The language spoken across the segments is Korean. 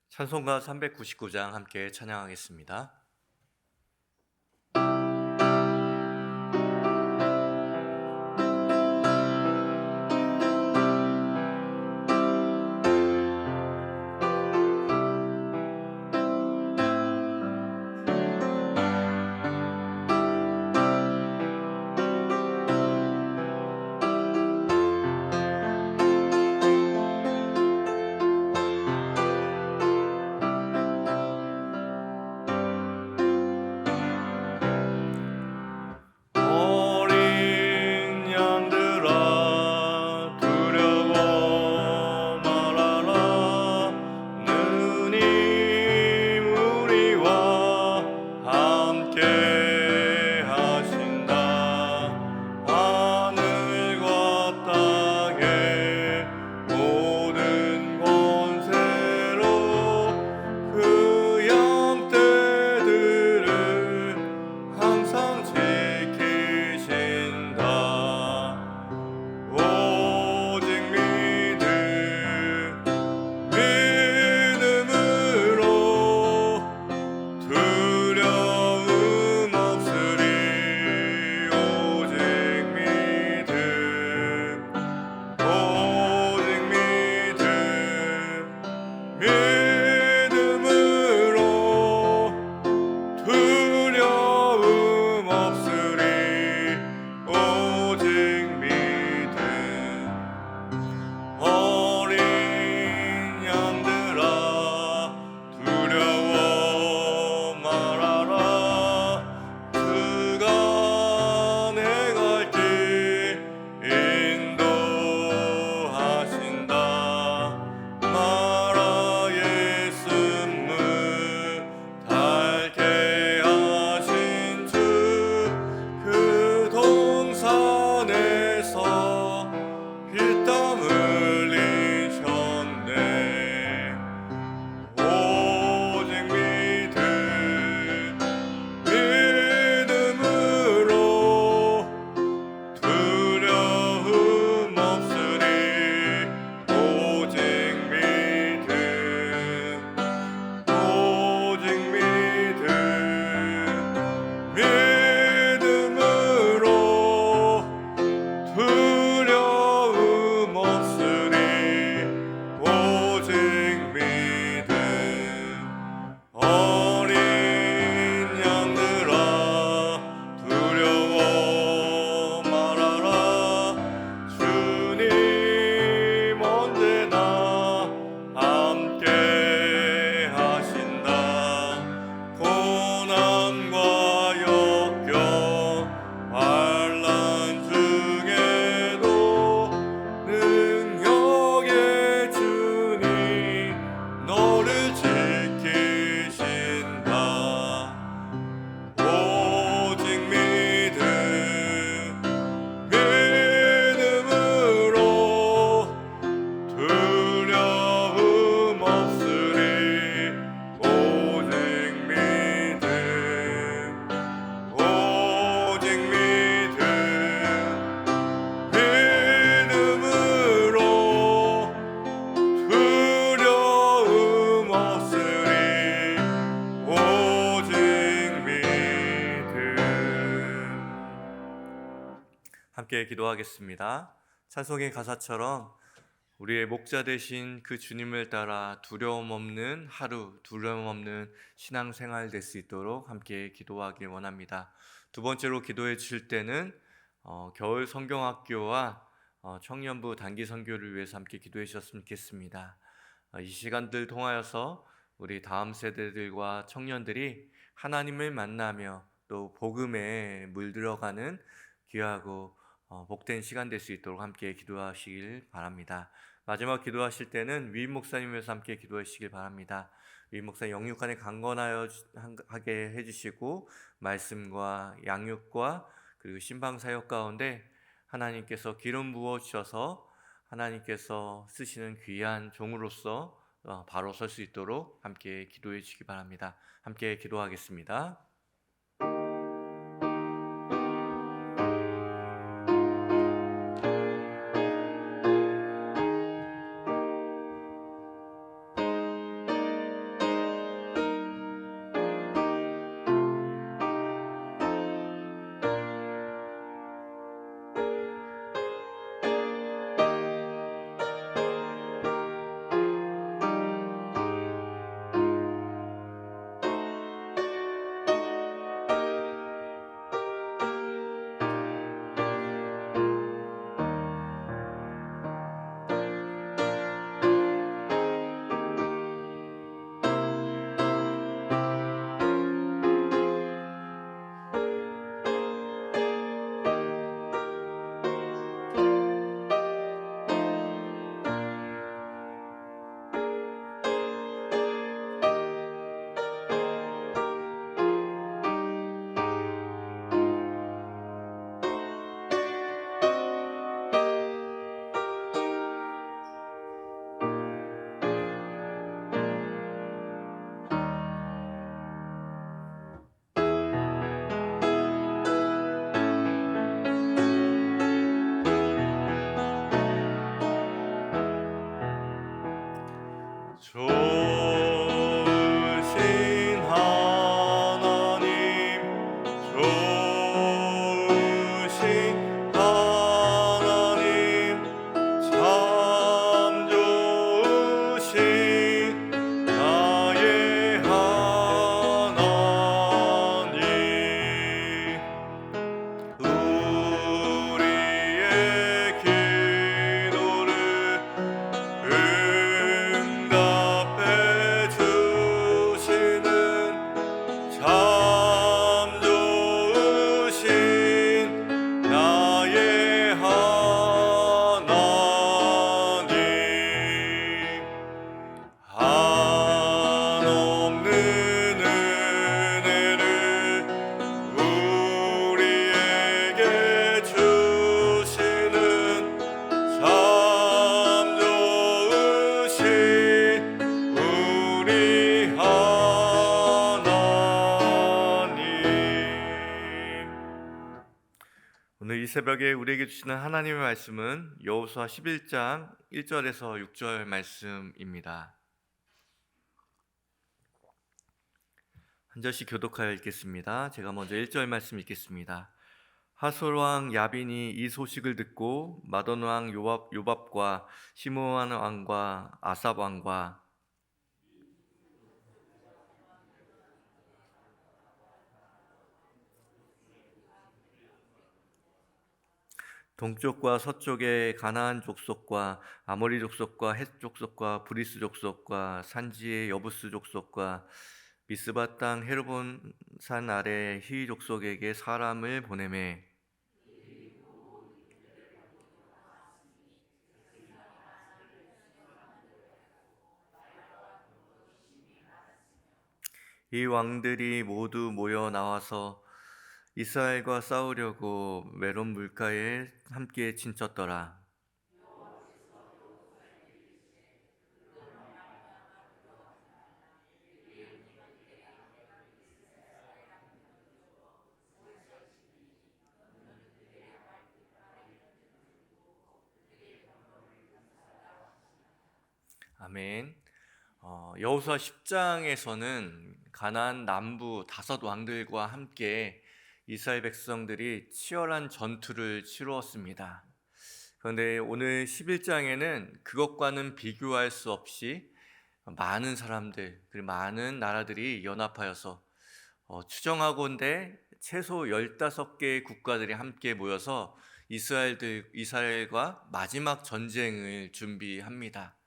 찬송가 399장 함께 찬양하겠습니다. 어린 양들아 두려워 말아라. 누님 우리와 함께 하신다. 하늘과 땅의 모든 권세로 그 양떼들을 항상 지키신다. 오직 믿음으로 두려움 없으리. 오직 믿음으로 두려움 없으리. 오직 믿음. 어린 양들아 두려워 말아라. 그가 내 갈 길 인도하신다. 마라의 숨을 닳게 하신 주, 그 동산에서 피땀 흘리셨네. 오직 믿음으로 두려움 없으리. 오직 믿음으로 두려움 없으리. 오직 믿음. 어린 양들아 두려워 말아라. 주님 언제나 함께 하신다. 고난과 역경 환난 중에도 능력의 주님 너를 지키신다. 오직 믿음으로 두려움 없으리. 오직 믿음으로 두려움 없으리. 오직 믿음. 함께 기도하겠습니다. 찬송의 가사처럼 우리의 목자 되신 그 주님을 따라 두려움 없는 하루, 두려움 없는 신앙생활 될 수 있도록 함께 기도하길 원합니다. 두 번째로 기도해 주실 때는 겨울 성경학교와 청년부 단기 선교를 위해서 함께 기도해 주셨으면 좋겠습니다. 이 시간들 통하여서 우리 다음 세대들과 청년들이 하나님을 만나며 또 복음에 물들어가는 귀하고 복된 시간 될 수 있도록 함께 기도하시길 바랍니다. 마지막 기도하실 때는 위임 목사님에서 함께 기도하시길 바랍니다. 위임 목사 영육간에 강건하게 해주시고 말씀과 양육과 그리고 신방 사역 가운데 하나님께서 기름 부어 주셔서 하나님께서 쓰시는 귀한 종으로서 바로 설 수 있도록 함께 기도해 주시기 바랍니다. 함께 기도하겠습니다. 새벽에 우리에게 주시는 하나님의 말씀은 여호수아 11장 1절에서 6절 말씀입니다. 한 절씩 교독하여 읽겠습니다. 제가 먼저 1절 말씀 읽겠습니다. 하솔 왕 야빈이 이 소식을 듣고 마돈 왕 요밥과 시므온 왕과 아삽 왕과 동쪽과 서쪽의 가나안 족속과 아모리 족속과 헷 족속과 브리스 족속과 산지의 여부스 족속과 미스바 땅 헤르본 산 아래 히 족속에게 사람을 보내매 이 왕들이 모두 모여 나와서 이스라엘과 싸우려고 메론 물가에 함께 진쳤더라. 아멘. 여호수아 10장에서는 가나안 남부 5 왕들과 함께 이스라엘 백성들이 치열한 전투를 치루었습니다. 그런데 오늘 11장에는 그것과는 비교할 수 없이 많은 사람들, 그리고 많은 나라들이 연합하여서 추정하건대 최소 15개의 국가들이 함께 모여서 이스라엘과 마지막 전쟁을 준비합니다.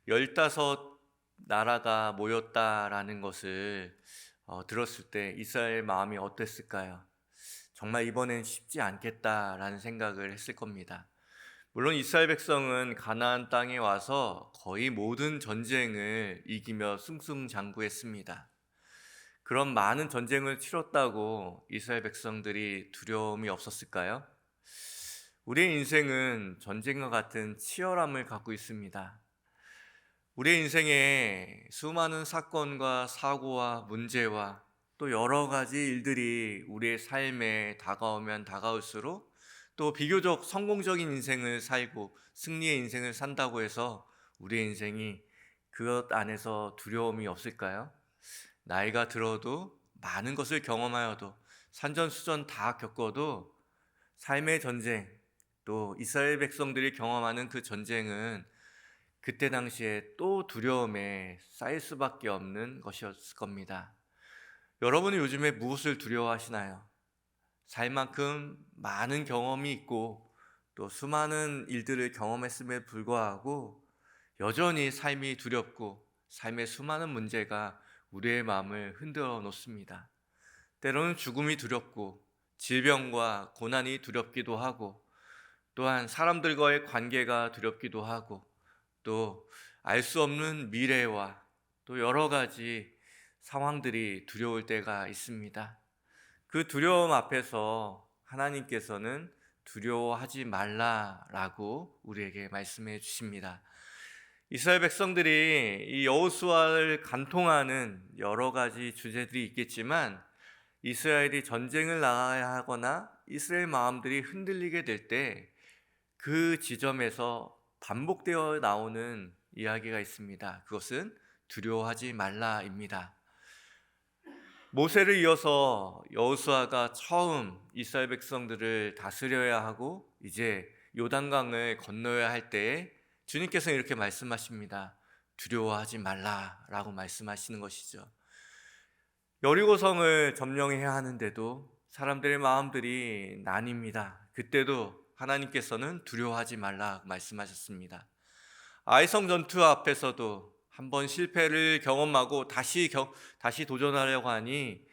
15나라가 모였다라는 것을 들었을 때 이스라엘 마음이 어땠을까요? 정말 이번엔 쉽지 않겠다라는 생각을 했을 겁니다. 물론 이스라엘 백성은 가나안 땅에 와서 거의 모든 전쟁을 이기며 승승장구했습니다. 그런 많은 전쟁을 치렀다고 이스라엘 백성들이 두려움이 없었을까요? 우리의 인생은 전쟁과 같은 치열함을 갖고 있습니다. 우리의 인생에 수많은 사건과 사고와 문제와 또 여러 가지 일들이 우리의 삶에 다가오면 다가올수록 또 비교적 성공적인 인생을 살고 승리의 인생을 산다고 해서 우리의 인생이 그것 안에서 두려움이 없을까요? 나이가 들어도 많은 것을 경험하여도 산전수전 다 겪어도 삶의 전쟁, 또 이스라엘 백성들이 경험하는 그 전쟁은 그때 당시에 또 두려움에 쌓일 수밖에 없는 것이었을 겁니다. 여러분은 요즘에 무엇을 두려워하시나요? 살만큼 많은 경험이 있고 또 수많은 일들을 경험했음에 불구하고 여전히 삶이 두렵고 삶의 수많은 문제가 우리의 마음을 흔들어 놓습니다. 때로는 죽음이 두렵고 질병과 고난이 두렵기도 하고 또한 사람들과의 관계가 두렵기도 하고 또 알 수 없는 미래와 또 여러 가지 상황들이 두려울 때가 있습니다. 그 두려움 앞에서 하나님께서는 두려워하지 말라라고 우리에게 말씀해 주십니다. 이스라엘 백성들이 이 여호수아를 간통하는 여러 가지 주제들이 있겠지만 이스라엘이 전쟁을 나가야 하거나 이스라엘 마음들이 흔들리게 될 때 그 지점에서 반복되어 나오는 이야기가 있습니다. 그것은 두려워하지 말라입니다. 모세를 이어서 여호수아가 처음 이스라엘 백성들을 다스려야 하고 이제 요단강을 건너야 할 때에 주님께서 이렇게 말씀하십니다. 두려워하지 말라라고 말씀하시는 것이죠. 여리고성을 점령해야 하는데도 사람들의 마음들이 나뉩니다. 그때도 하나님께서는 두려워하지 말라 말씀하셨습니다. 아이성 전투 앞에서도 한번 실패를 경험하고 다시 도전하려고 하니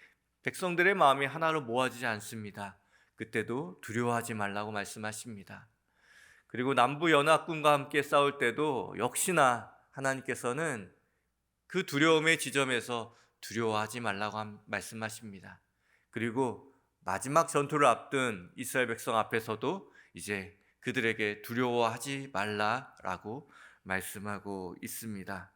백성들의 마음이 하나로 모아지지 않습니다. 그때도 두려워하지 말라고 말씀하십니다. 그리고 남부 연합군과 함께 싸울 때도 역시나 하나님께서는 그 두려움의 지점에서 두려워하지 말라고 말씀하십니다. 그리고 마지막 전투를 앞둔 이스라엘 백성 앞에서도 이제 그들에게 두려워하지 말라라고 말씀하고 있습니다.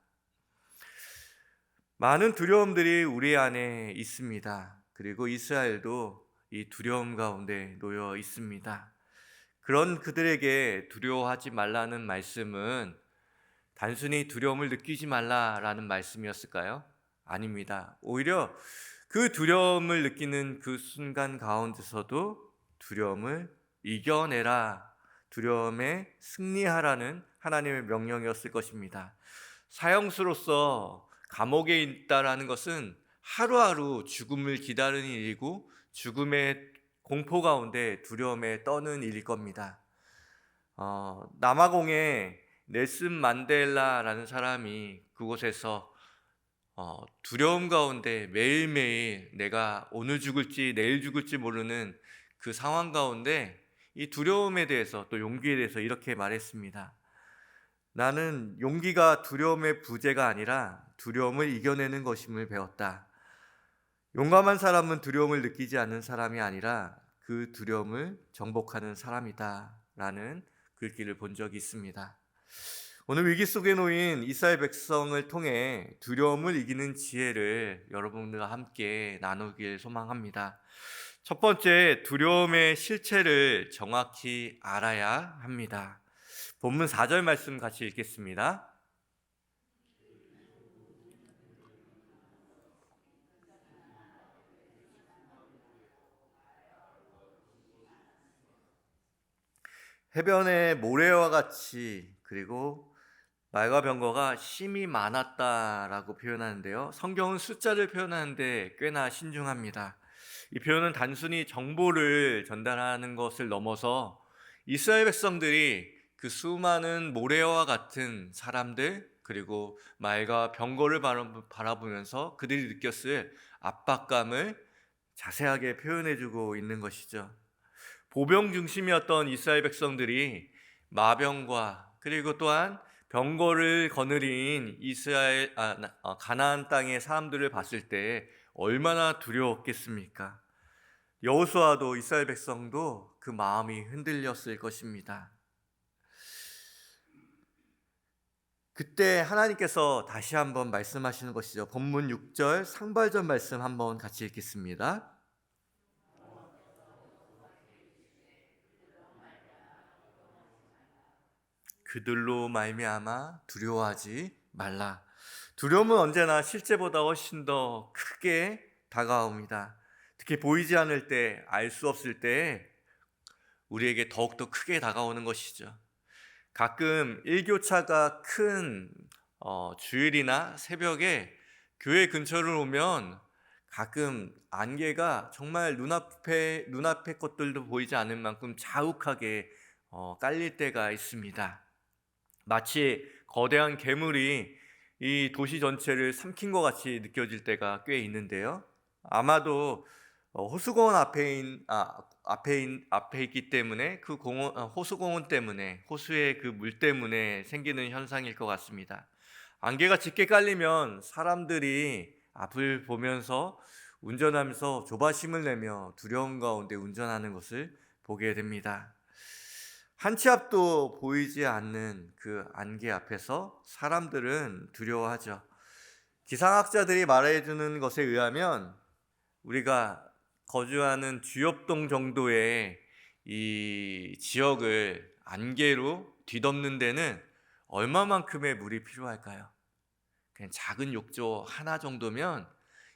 많은 두려움들이 우리 안에 있습니다. 그리고 이스라엘도 이 두려움 가운데 놓여 있습니다. 그런 그들에게 두려워하지 말라는 말씀은 단순히 두려움을 느끼지 말라라는 말씀이었을까요? 아닙니다. 오히려 그 두려움을 느끼는 그 순간 가운데서도 두려움을 이겨내라, 두려움에 승리하라는 하나님의 명령이었을 것입니다. 사형수로서 감옥에 있다라는 것은 하루하루 죽음을 기다리는 일이고 죽음의 공포 가운데 두려움에 떠는 일일 겁니다. 남아공에 넬슨 만델라라는 사람이 그곳에서 두려움 가운데 매일매일 내가 오늘 죽을지 내일 죽을지 모르는 그 상황 가운데 이 두려움에 대해서 또 용기에 대해서 이렇게 말했습니다. 나는 용기가 두려움의 부재가 아니라 두려움을 이겨내는 것임을 배웠다. 용감한 사람은 두려움을 느끼지 않는 사람이 아니라 그 두려움을 정복하는 사람이다 라는 글귀를 본 적이 있습니다. 오늘 위기 속에 놓인 이스라엘 백성을 통해 두려움을 이기는 지혜를 여러분들과 함께 나누길 소망합니다. 첫 번째, 두려움의 실체를 정확히 알아야 합니다. 본문 4절 말씀 같이 읽겠습니다. 해변의 모래와 같이 그리고 말과 병거가 심이 많았다라고 표현하는데요. 성경은 숫자를 표현하는데 꽤나 신중합니다. 이 표현은 단순히 정보를 전달하는 것을 넘어서 이스라엘 백성들이 그 수많은 모래와 같은 사람들 그리고 말과 병거를 바라보면서 그들이 느꼈을 압박감을 자세하게 표현해주고 있는 것이죠. 보병 중심이었던 이스라엘 백성들이 마병과 그리고 또한 병거를 거느린 가나안 땅의 사람들을 봤을 때 얼마나 두려웠겠습니까? 여호수아도 이스라엘 백성도 그 마음이 흔들렸을 것입니다. 그때 하나님께서 다시 한번 말씀하시는 것이죠. 본문 6절 상발전 말씀 한번 같이 읽겠습니다. 그들로 말미암아 두려워하지 말라. 두려움은 언제나 실제보다 훨씬 더 크게 다가옵니다. 특히 보이지 않을 때, 알 수 없을 때 우리에게 더욱더 크게 다가오는 것이죠. 가끔 일교차가 큰 주일이나 새벽에 교회 근처를 오면 가끔 안개가 정말 눈앞에 것들도 보이지 않을 만큼 자욱하게 깔릴 때가 있습니다. 마치 거대한 괴물이 이 도시 전체를 삼킨 것 같이 느껴질 때가 꽤 있는데요. 아마도 호수공원 앞에 있기 때문에 그 호수공원 때문에 호수의 그 물 때문에 생기는 현상일 것 같습니다. 안개가 짙게 깔리면 사람들이 앞을 보면서 운전하면서 조바심을 내며 두려움 가운데 운전하는 것을 보게 됩니다. 한 치 앞도 보이지 않는 그 안개 앞에서 사람들은 두려워하죠. 기상학자들이 말해주는 것에 의하면 우리가 거주하는 주엽동 정도의 이 지역을 안개로 뒤덮는 데는 얼마만큼의 물이 필요할까요? 그냥 작은 욕조 하나 정도면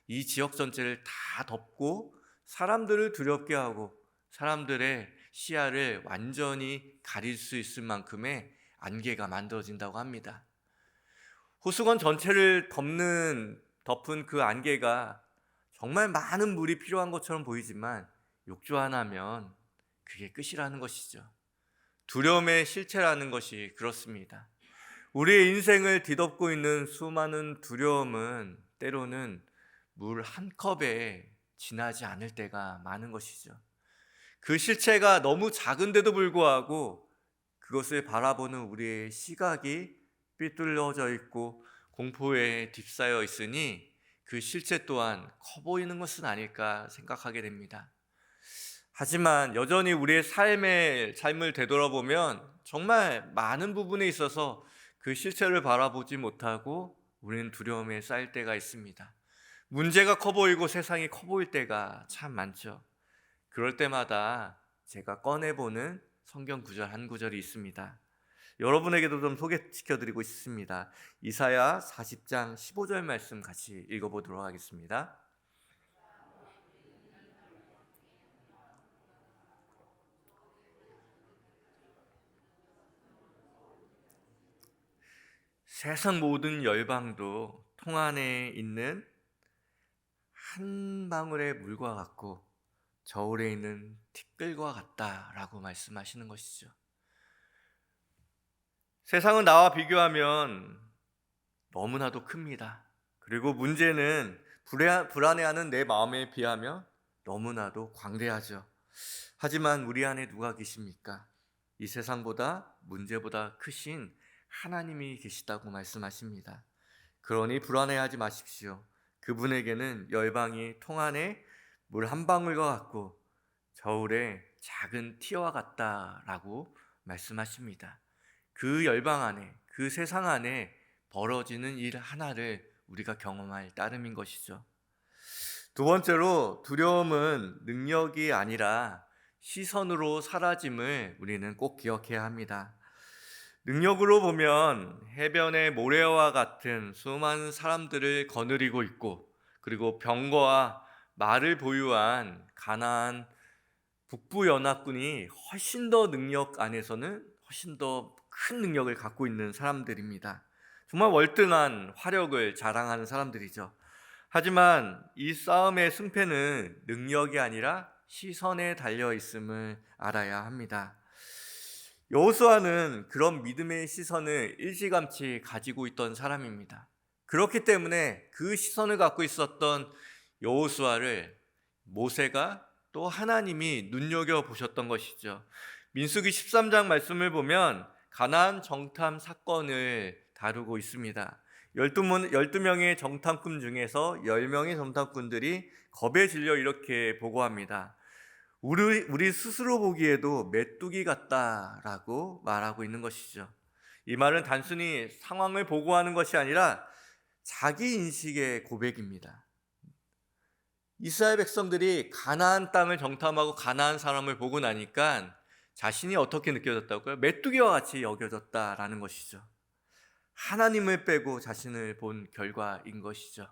이 지역 전체를 다 덮고 사람들을 두렵게 하고 사람들의 시야를 완전히 가릴 수 있을 만큼의 안개가 만들어진다고 합니다. 호수건 전체를 덮은 그 안개가 정말 많은 물이 필요한 것처럼 보이지만 욕조 하나면 그게 끝이라는 것이죠. 두려움의 실체라는 것이 그렇습니다. 우리의 인생을 뒤덮고 있는 수많은 두려움은 때로는 물 한 컵에 지나지 않을 때가 많은 것이죠. 그 실체가 너무 작은데도 불구하고 그것을 바라보는 우리의 시각이 삐뚤어져 있고 공포에 휩싸여 있으니 그 실체 또한 커 보이는 것은 아닐까 생각하게 됩니다. 하지만 여전히 우리의 삶을 되돌아보면 정말 많은 부분에 있어서 그 실체를 바라보지 못하고 우리는 두려움에 쌓일 때가 있습니다. 문제가 커 보이고 세상이 커 보일 때가 참 많죠. 그럴 때마다 제가 꺼내보는 성경 구절 한 구절이 있습니다. 여러분에게도 좀 소개시켜드리고 싶습니다. 이사야 40장 15절 말씀 같이 읽어보도록 하겠습니다. 세상 모든 열방도 통 안에 있는 한 방울의 물과 같고 저울에 있는 티끌과 같다라고 말씀하시는 것이죠. 세상은 나와 비교하면 너무나도 큽니다. 그리고 문제는 불안해하는 내 마음에 비하면 너무나도 광대하죠. 하지만 우리 안에 누가 계십니까? 이 세상보다 문제보다 크신 하나님이 계시다고 말씀하십니다. 그러니 불안해하지 마십시오. 그분에게는 열방이 통 안에 물 한 방울과 같고 저울에 작은 티와 같다라고 말씀하십니다. 그 열방 안에, 그 세상 안에 벌어지는 일 하나를 우리가 경험할 따름인 것이죠. 두 번째로, 두려움은 능력이 아니라 시선으로 사라짐을 우리는 꼭 기억해야 합니다. 능력으로 보면 해변의 모래와 같은 수많은 사람들을 거느리고 있고, 그리고 병거와 말을 보유한 가나안 북부 연합군이 훨씬 더 능력 안에서는 훨씬 더 큰 능력을 갖고 있는 사람들입니다. 정말 월등한 화력을 자랑하는 사람들이죠. 하지만 이 싸움의 승패는 능력이 아니라 시선에 달려 있음을 알아야 합니다. 여호수아는 그런 믿음의 시선을 일찌감치 가지고 있던 사람입니다. 그렇기 때문에 그 시선을 갖고 있었던 여호수아를 모세가 또 하나님이 눈여겨보셨던 것이죠. 민수기 13장 말씀을 보면 가나안 정탐 사건을 다루고 있습니다. 12명의 정탐꾼 중에서 10명의 정탐꾼들이 겁에 질려 이렇게 보고합니다. 우리 스스로 보기에도 메뚜기 같다라고 말하고 있는 것이죠. 이 말은 단순히 상황을 보고하는 것이 아니라 자기 인식의 고백입니다. 이스라엘 백성들이 가나안 땅을 정탐하고 가나안 사람을 보고 나니까 자신이 어떻게 느껴졌다고요? 메뚜기와 같이 여겨졌다라는 것이죠. 하나님을 빼고 자신을 본 결과인 것이죠.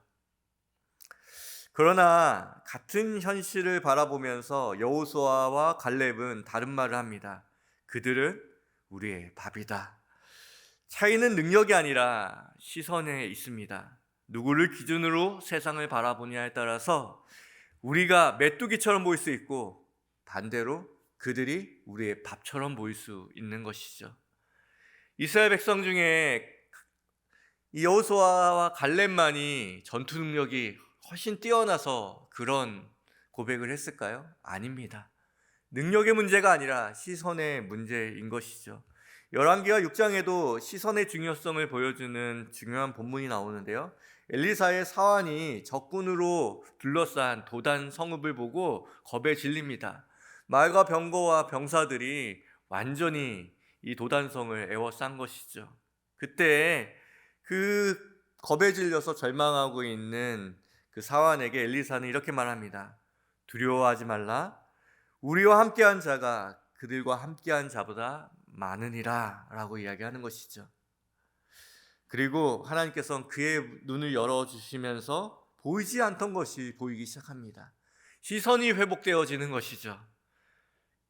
그러나 같은 현실을 바라보면서 여호수아와 갈렙은 다른 말을 합니다. 그들은 우리의 밥이다. 차이는 능력이 아니라 시선에 있습니다. 누구를 기준으로 세상을 바라보냐에 따라서 우리가 메뚜기처럼 보일 수 있고, 반대로 그들이 우리의 밥처럼 보일 수 있는 것이죠. 이스라엘 백성 중에 이 여호수아와 갈렙만이 전투 능력이 훨씬 뛰어나서 그런 고백을 했을까요? 아닙니다. 능력의 문제가 아니라 시선의 문제인 것이죠. 열왕기하 6장에도 시선의 중요성을 보여주는 중요한 본문이 나오는데요. 엘리사의 사환이 적군으로 둘러싼 도단 성읍을 보고 겁에 질립니다. 말과 병거와 병사들이 완전히 이 도단성을 에워싼 것이죠. 그때 그 겁에 질려서 절망하고 있는 그 사환에게 엘리사는 이렇게 말합니다. 두려워하지 말라. 우리와 함께한 자가 그들과 함께한 자보다 많으니라 라고 이야기하는 것이죠. 그리고 하나님께서는 그의 눈을 열어주시면서 보이지 않던 것이 보이기 시작합니다. 시선이 회복되어지는 것이죠.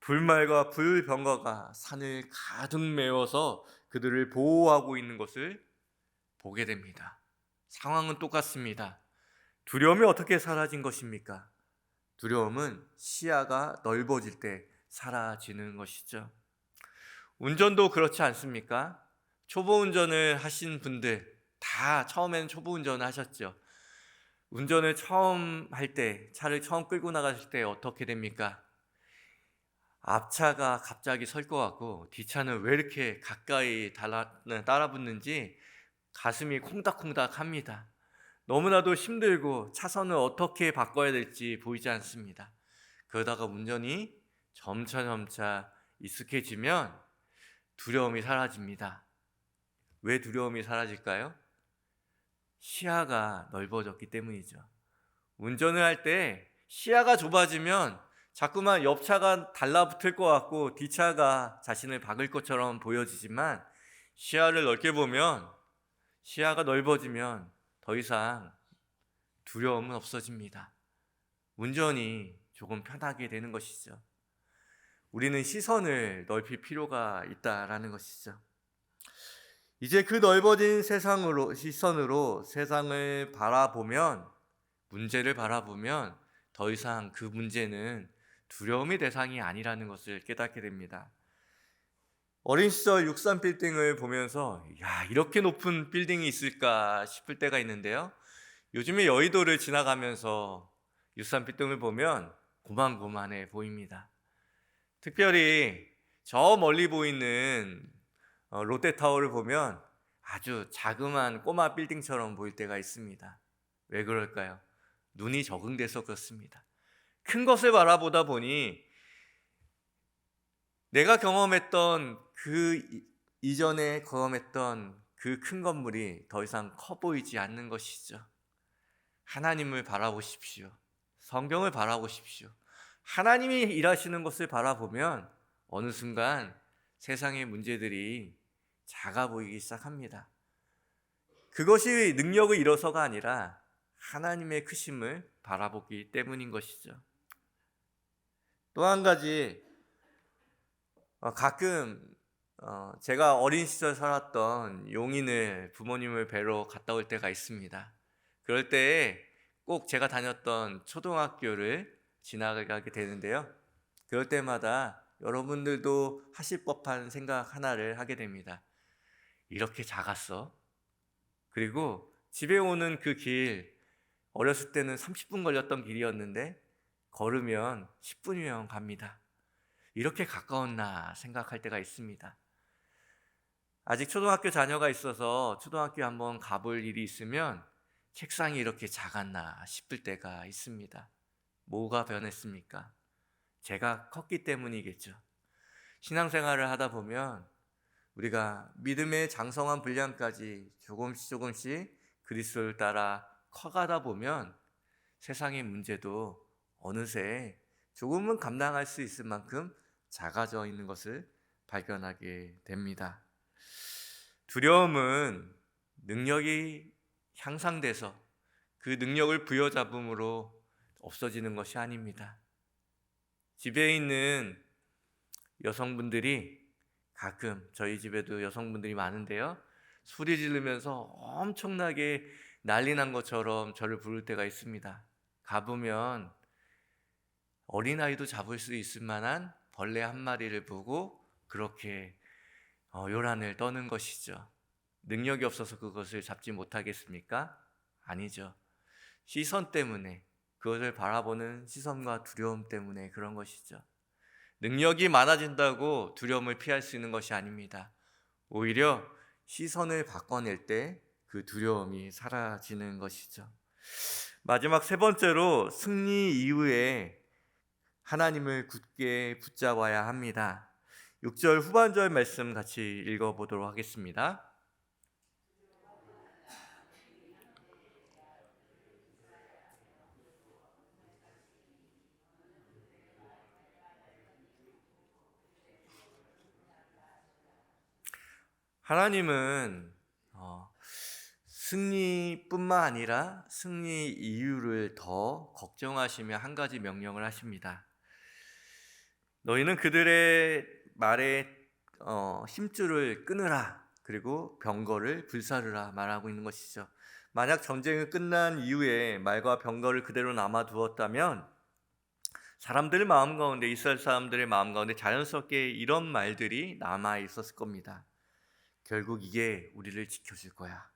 불말과 불병거가 산을 가득 메워서 그들을 보호하고 있는 것을 보게 됩니다. 상황은 똑같습니다. 두려움이 어떻게 사라진 것입니까? 두려움은 시야가 넓어질 때 사라지는 것이죠. 운전도 그렇지 않습니까? 초보 운전을 하신 분들 다 처음에는 초보 운전을 하셨죠. 운전을 처음 할 때, 차를 처음 끌고 나가실 때 어떻게 됩니까? 앞차가 갑자기 설 것 같고 뒷차는 왜 이렇게 가까이 따라붙는지 가슴이 콩닥콩닥 합니다. 너무나도 힘들고 차선을 어떻게 바꿔야 될지 보이지 않습니다. 그러다가 운전이 점차 익숙해지면 두려움이 사라집니다. 왜 두려움이 사라질까요? 시야가 넓어졌기 때문이죠. 운전을 할 때 시야가 좁아지면 자꾸만 옆차가 달라붙을 것 같고 뒷차가 자신을 박을 것처럼 보여지지만 시야를 넓게 보면, 시야가 넓어지면 더 이상 두려움은 없어집니다. 운전이 조금 편하게 되는 것이죠. 우리는 시선을 넓힐 필요가 있다라는 것이죠. 이제 그 넓어진 시선으로 세상을 바라보면, 문제를 바라보면 더 이상 그 문제는 두려움의 대상이 아니라는 것을 깨닫게 됩니다. 어린 시절 63 빌딩을 보면서 야, 이렇게 높은 빌딩이 있을까 싶을 때가 있는데요. 요즘에 여의도를 지나가면서 63 빌딩을 보면 고만고만해 보입니다. 특별히 저 멀리 보이는 롯데타워를 보면 아주 자그마한 꼬마 빌딩처럼 보일 때가 있습니다. 왜 그럴까요? 눈이 적응돼서 그렇습니다. 큰 것을 바라보다 보니 내가 경험했던 이전에 경험했던 그 큰 건물이 더 이상 커 보이지 않는 것이죠. 하나님을 바라보십시오. 성경을 바라보십시오. 하나님이 일하시는 것을 바라보면 어느 순간 세상의 문제들이 작아 보이기 시작합니다. 그것이 능력의 일어서가 아니라 하나님의 크심을 바라보기 때문인 것이죠. 또 한 가지, 가끔 제가 어린 시절 살았던 용인을 부모님을 뵈러 갔다 올 때가 있습니다. 그럴 때에 꼭 제가 다녔던 초등학교를 지나가게 되는데요. 그럴 때마다 여러분들도 하실 법한 생각 하나를 하게 됩니다. 이렇게 작았어? 그리고 집에 오는 그 길, 어렸을 때는 30분 걸렸던 길이었는데 걸으면 10분이면 갑니다. 이렇게 가까웠나 생각할 때가 있습니다. 아직 초등학교 자녀가 있어서 초등학교에 한번 가볼 일이 있으면 책상이 이렇게 작았나 싶을 때가 있습니다. 뭐가 변했습니까? 제가 컸기 때문이겠죠. 신앙생활을 하다 보면 우리가 믿음의 장성한 분량까지 조금씩 그리스도를 따라 커가다 보면 세상의 문제도 어느새 조금은 감당할 수 있을 만큼 작아져 있는 것을 발견하게 됩니다. 두려움은 능력이 향상돼서 그 능력을 부여잡음으로 없어지는 것이 아닙니다. 집에 있는 여성분들이, 가끔 저희 집에도 여성분들이 많은데요, 소리 지르면서 엄청나게 난리 난 것처럼 저를 부를 때가 있습니다. 가보면 어린아이도 잡을 수 있을 만한 벌레 한 마리를 보고 그렇게 요란을 떠는 것이죠. 능력이 없어서 그것을 잡지 못하겠습니까? 아니죠. 시선 때문에, 그것을 바라보는 시선과 두려움 때문에 그런 것이죠. 능력이 많아진다고 두려움을 피할 수 있는 것이 아닙니다. 오히려 시선을 바꿔낼 때 그 두려움이 사라지는 것이죠. 마지막 세 번째로, 승리 이후에 하나님을 굳게 붙잡아야 합니다. 6절 후반절 말씀 같이 읽어보도록 하겠습니다. 하나님은 승리뿐만 아니라 승리 이유를 더 걱정하시며 한 가지 명령을 하십니다. 너희는 그들의 말에 힘줄을 끊으라, 그리고 병거를 불사르라 말하고 있는 것이죠. 만약 전쟁이 끝난 이후에 말과 병거를 그대로 남아두었다면 사람들의 마음 가운데, 이스라엘 사람들의 마음 가운데 자연스럽게 이런 말들이 남아 있었을 겁니다. 결국 이게 우리를 지켜줄 거야.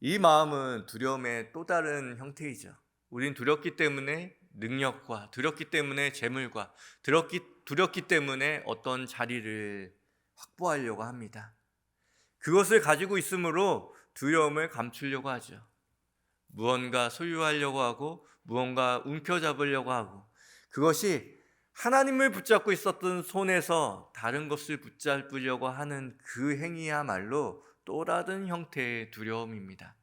이 마음은 두려움의 또 다른 형태이죠. 우린 두렵기 때문에 능력과, 두렵기 때문에 재물과, 두렵기 때문에 어떤 자리를 확보하려고 합니다. 그것을 가지고 있으므로 두려움을 감추려고 하죠. 무언가 소유하려고 하고, 무언가 움켜잡으려고 하고, 그것이 하나님을 붙잡고 있었던 손에서 다른 것을 붙잡으려고 하는 그 행위야말로 또 다른 형태의 두려움입니다.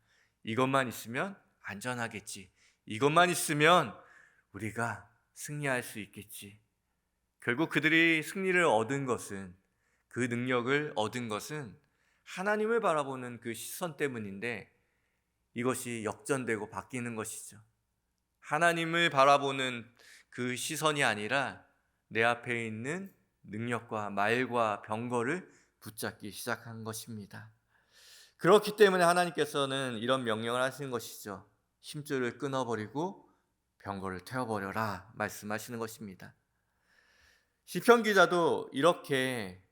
이것만 있으면 안전하겠지. 이것만 있으면 우리가 승리할 수 있겠지. 결국 그들이 승리를 얻은 것은, 그 능력을 얻은 것은 하나님을 바라보는 그 시선 때문인데, 이것이 역전되고 바뀌는 것이죠. 하나님을 바라보는 그 시선이 아니라 내 앞에 있는 능력과 말과 병거를 붙잡기 시작한 것입니다. 그렇기 때문에 하나님께서는 이런 명령을 하시는 것이죠. 힘줄을 끊어버리고 병거를 태워버려라 말씀하시는 것입니다. 시편 기자도 이렇게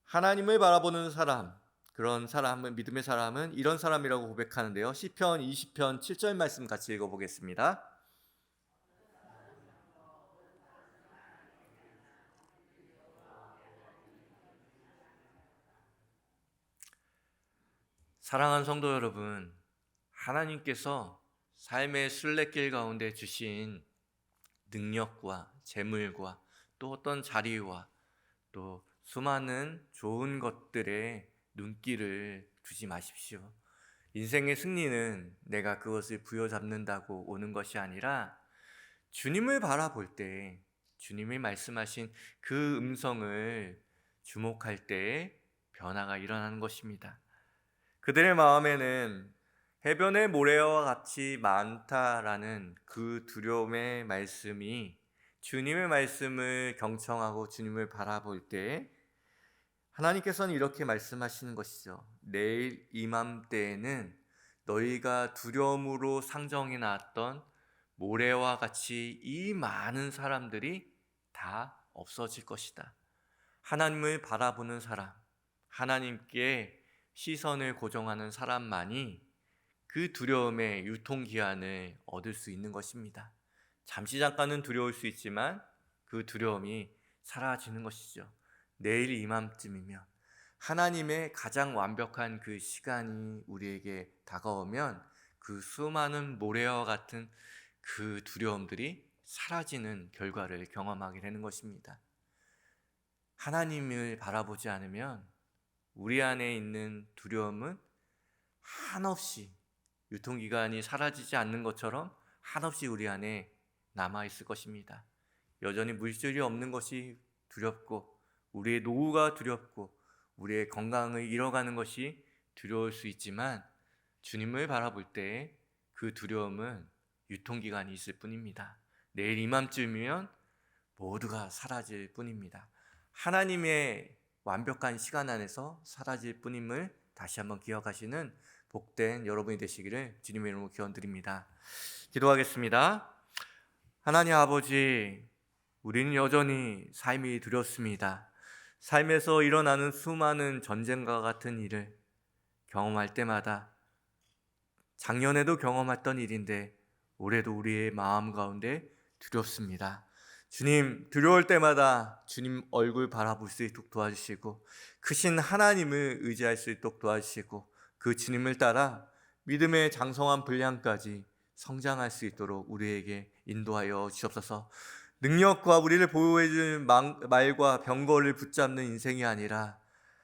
하나님을 바라보는 사람, 그런 사람은, 믿음의 사람은 이런 사람이라고 고백하는데요. 시편 20편 7절 말씀 같이 읽어보겠습니다. 사랑하는 성도 여러분, 하나님께서 삶의 순례길 가운데 주신 능력과 재물과 또 어떤 자리와 또 수많은 좋은 것들에 눈길을 두지 마십시오. 인생의 승리는 내가 그것을 부여잡는다고 오는 것이 아니라 주님을 바라볼 때, 주님이 말씀하신 그 음성을 주목할 때에 변화가 일어나는 것입니다. 그들의 마음에는 해변의 모래와 같이 많다라는 그 두려움의 말씀이 주님의 말씀을 경청하고 주님을 바라볼 때 하나님께서는 이렇게 말씀하시는 것이죠. 내일 이맘때에는 너희가 두려움으로 상정해 놨던 모래와 같이 이 많은 사람들이 다 없어질 것이다. 하나님을 바라보는 사람, 하나님께 시선을 고정하는 사람만이 그 두려움의 유통기한을 얻을 수 있는 것입니다. 잠시 잠깐은 두려울 수 있지만 그 두려움이 사라지는 것이죠. 내일 이맘쯤이면 하나님의 가장 완벽한 그 시간이 우리에게 다가오면 그 수많은 모래와 같은 그 두려움들이 사라지는 결과를 경험하게 되는 것입니다. 하나님을 바라보지 않으면 우리 안에 있는 두려움은 한없이 유통기간이 사라지지 않는 것처럼 한없이 우리 안에 남아있을 것입니다. 여전히 물질이 없는 것이 두렵고 우리의 노후가 두렵고 우리의 건강을 잃어가는 것이 두려울 수 있지만 주님을 바라볼 때 그 두려움은 유통기간이 있을 뿐입니다. 내일 이맘쯤이면 모두가 사라질 뿐입니다. 하나님의 완벽한 시간 안에서 사라질 뿐임을 다시 한번 기억하시는 복된 여러분이 되시기를 주님의 이름으로 기원드립니다. 기도하겠습니다. 하나님 아버지, 우리는 여전히 삶이 두렵습니다. 삶에서 일어나는 수많은 전쟁과 같은 일을 경험할 때마다 작년에도 경험했던 일인데 올해도 우리의 마음 가운데 두렵습니다. 주님, 두려울 때마다 주님 얼굴 바라볼 수 있도록 도와주시고 크신 하나님을 의지할 수 있도록 도와주시고 그 주님을 따라 믿음의 장성한 분량까지 성장할 수 있도록 우리에게 인도하여 주옵소서. 능력과 우리를 보호해줄 말과 병거를 붙잡는 인생이 아니라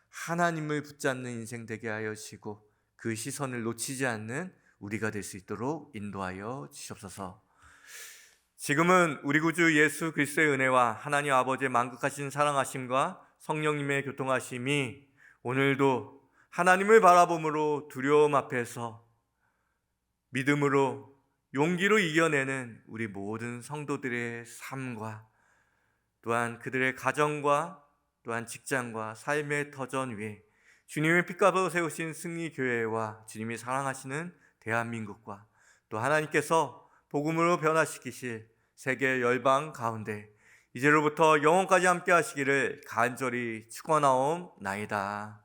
하나님을 붙잡는 인생 되게 하여 주시고 그 시선을 놓치지 않는 우리가 될 수 있도록 인도하여 주옵소서. 지금은 우리 구주 예수 그리스도의 은혜와 하나님 아버지의 만극하신 사랑하심과 성령님의 교통하심이 오늘도 하나님을 바라봄으로 두려움 앞에서 믿음으로 용기로 이겨내는 우리 모든 성도들의 삶과 또한 그들의 가정과 또한 직장과 삶의 터전 위에 주님의 피값으로 세우신 승리교회와 주님이 사랑하시는 대한민국과 또 하나님께서 복음으로 변화시키실 세계 열방 가운데 이제로부터 영원까지 함께 하시기를 간절히 축원하옵나이다.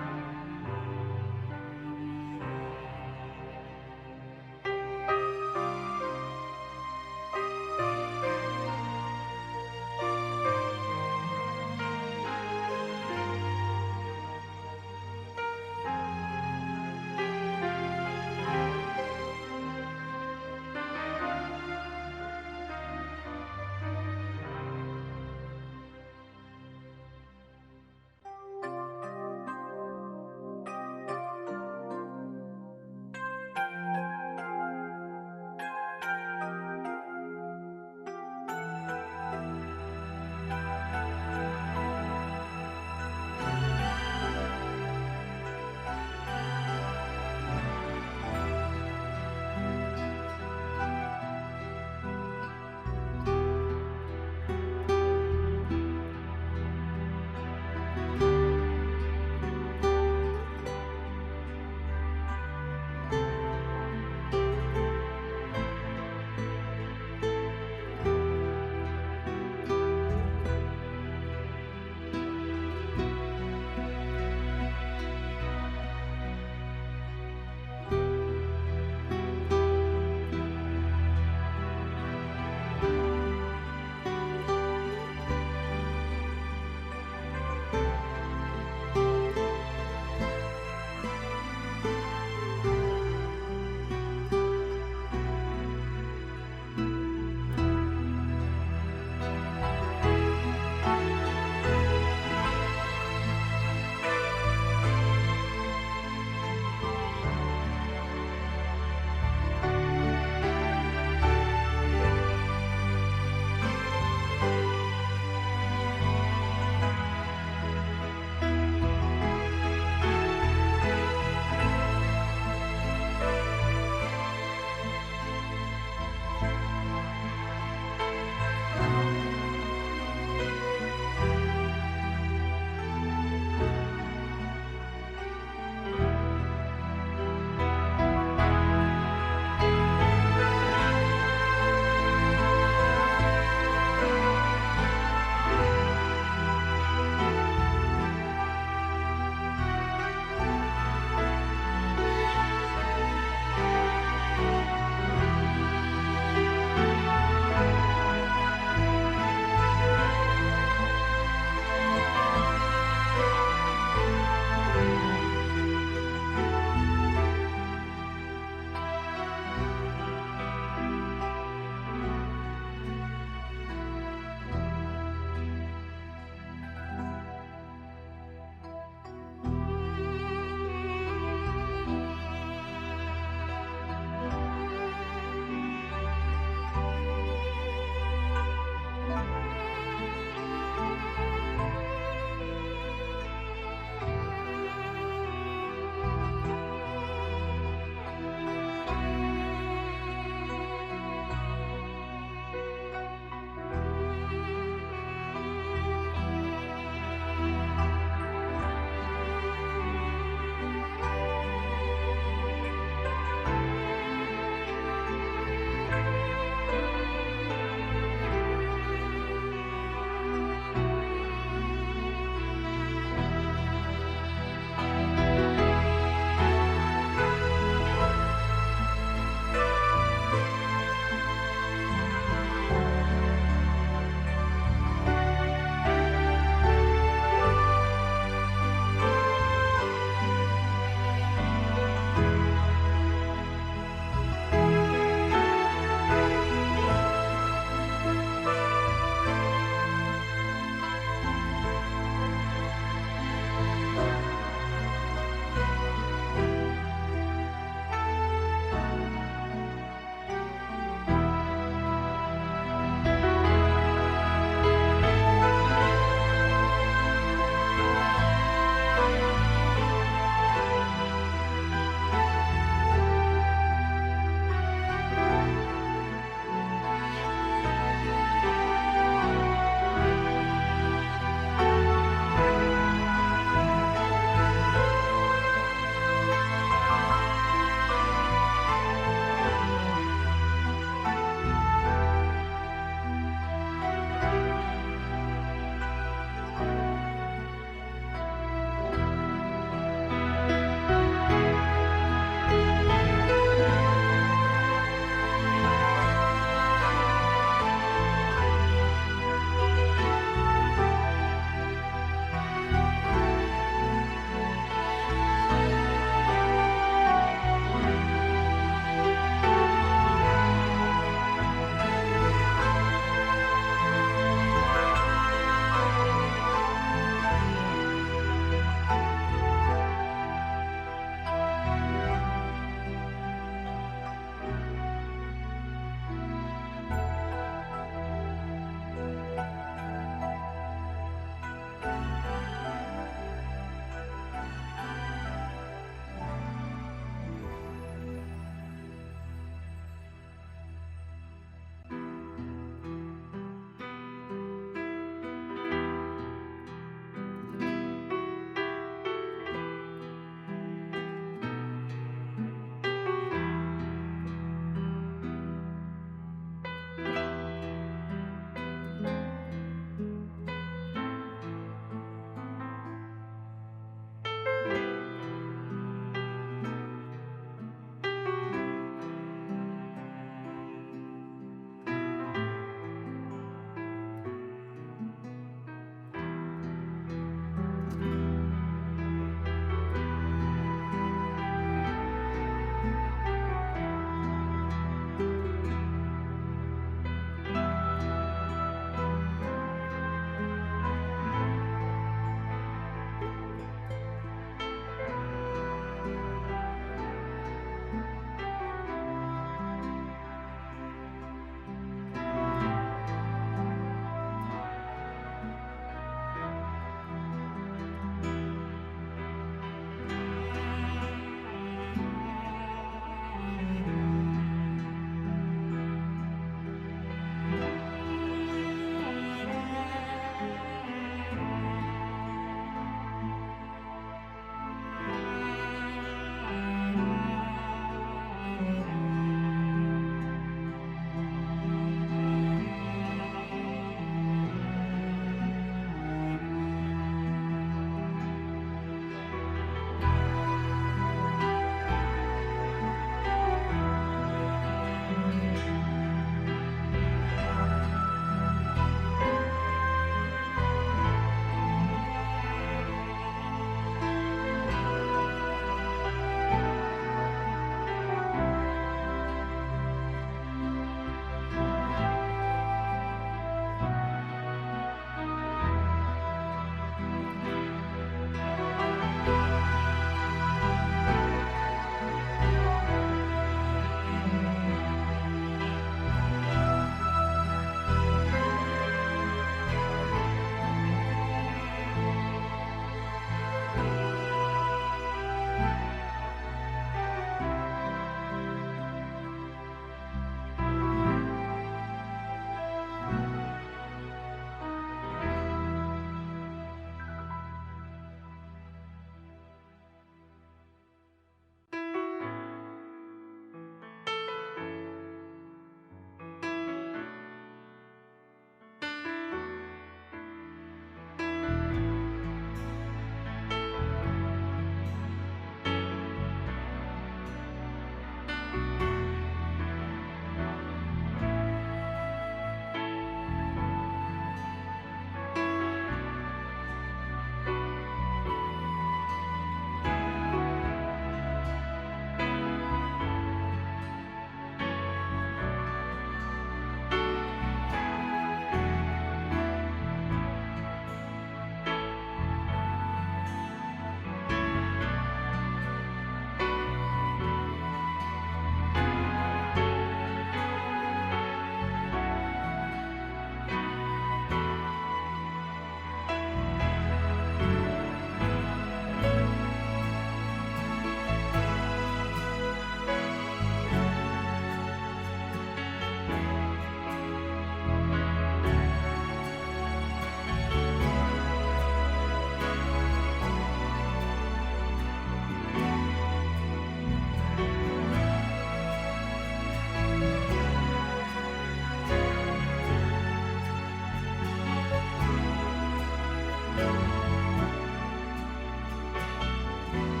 아멘.